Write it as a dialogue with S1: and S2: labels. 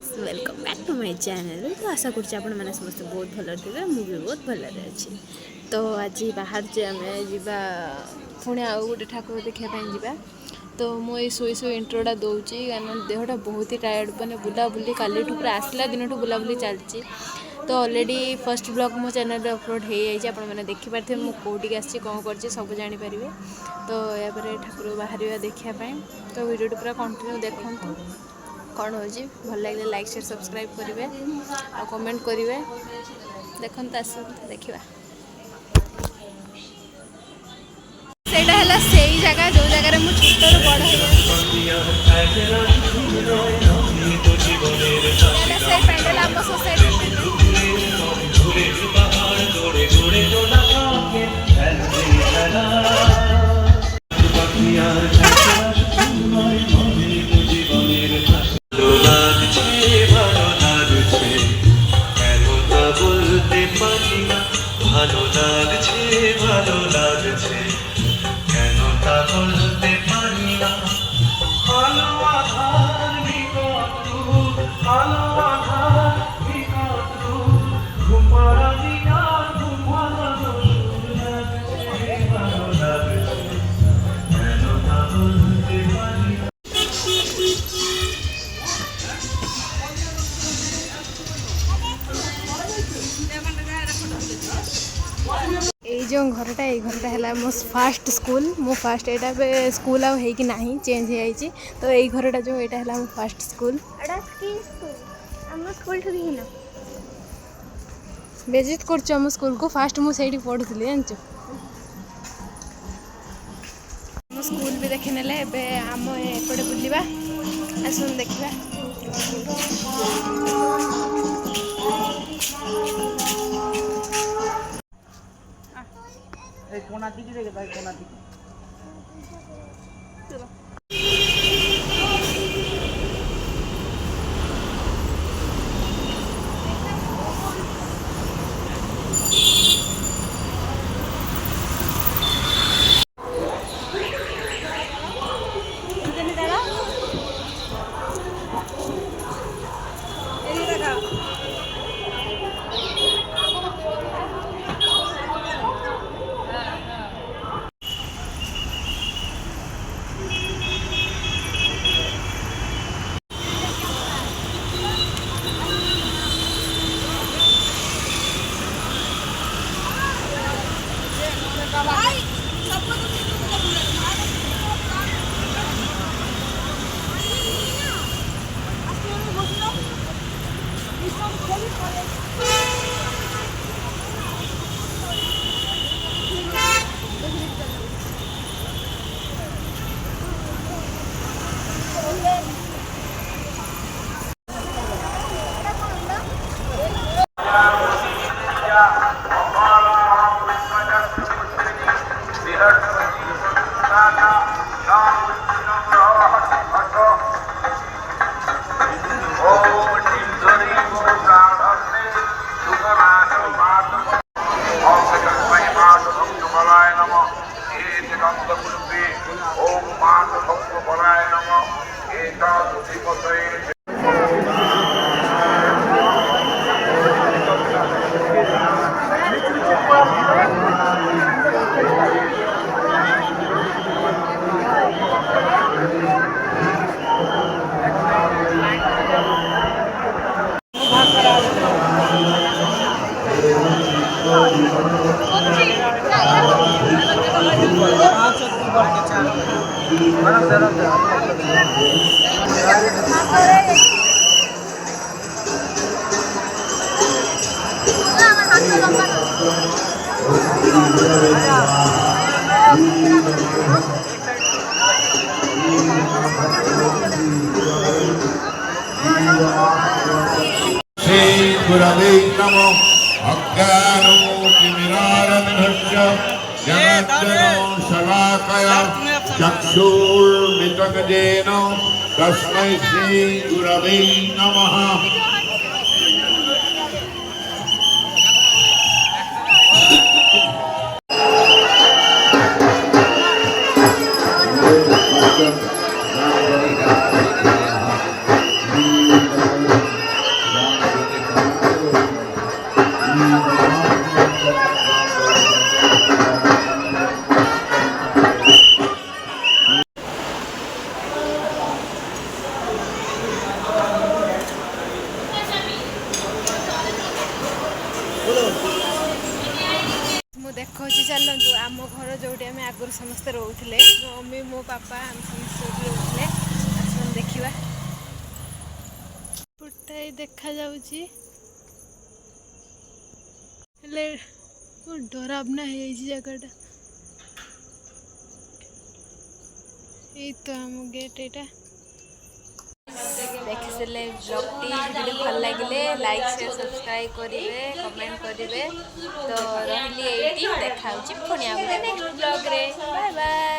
S1: Welcome back to my channel. तो आशा कर समस्त बहुत भल थे, मुझे बहुत भलରେ अच्छी। तो आज बाहर आम जा पुणी आउ गोटे ठाकुर देखापी जा। तो मुझे शोई शोई इंट्रोटा दूसरी कारण देहटा बहुत ही टायर्ड मैंने बुलाबुली काली पूरा आसला दिन बुलाबुली चलती। तो ऑलरेडी फर्स्ट ब्लॉग मो चैनल अपलोड हो जाए, आपने देखिपारे मुझे कौटिक आसी कौन कर सब जापर। तो यापर ठाकुर बाहर देखापी तो वीडियो पूरा कंटिन्यू देखूँ कौन हो भल लगे लाइक शेयर सब्सक्राइब करेंगे और कमेंट करेंगे। देखो आस देखा से जगह जो जगह मुझे छोट बड़ पेंडल आम सोसाइटी
S2: ভালো লাগছে কেন তা বলতে পারি না। আলো আধার বিকট রূপ, আলো আধার বিকট রূপ, ঘুমারা দিনা ঘুমানো সুর লাগছে, ভালো লাগছে কেন তা বলতে পারি না।
S1: जो घरटा ये घरटा है मो फास्ट स्कूल मो फास्ट यहाँ स्कूल आउ कि नहीं चेंज हो। तो यही घरटा जो यहाँ है मो फास्ट स्कूल बेजित कर स्कूल को फास्ट मुझे पढ़ुली जानच स्कूल भी देखी ने आम एपटे बुलवा आसन देखा।
S3: कोना दिखी देखे भाई कोना दिखी
S4: श्री गुरवे नमः। अज्ञानोतिमिरारन्धस्य ज्ञानाञ्जनो शलाकया चक्षुर्मिलितगजेन तस्मै श्री गुरवे नमः।
S1: ଆମ ଘର ଯେଉଁଠି ଆମେ ଆଗରୁ ସମସ୍ତେ ରହୁଥିଲେ, ମୋ ମମି ମୋ ବାପା ଆମେ ସମସ୍ତେ ଯେଉଁଠି ରହୁଥିଲେ। ଆସନ୍ତୁ ଦେଖିବା। ଗୋଟାଏ ଦେଖାଯାଉଛି ହେଲେ ଡରାବନା ହେଇଯାଇଛି ଜାଗାଟା। ଏଇ ତ ଆମ ଗେଟ୍ ଏଇଟା। ଦେଖିଥିଲେ ବ୍ଲଗ୍ଟି ଭିଡ଼ିଓ ଭଲ ଲାଗିଲେ ଲାଇକ୍ ସେୟାର ସବସ୍କ୍ରାଇବ୍ କରିବେ, କମେଣ୍ଟ କରିବେ। ତ ରହିଲି ଏଇଠି, ଦେଖା ହେଉଛି ପୁଣି ଆଉ ଗୋଟେ ନେକ୍ସଟ ବ୍ଲଗ୍ରେ। Bye bye.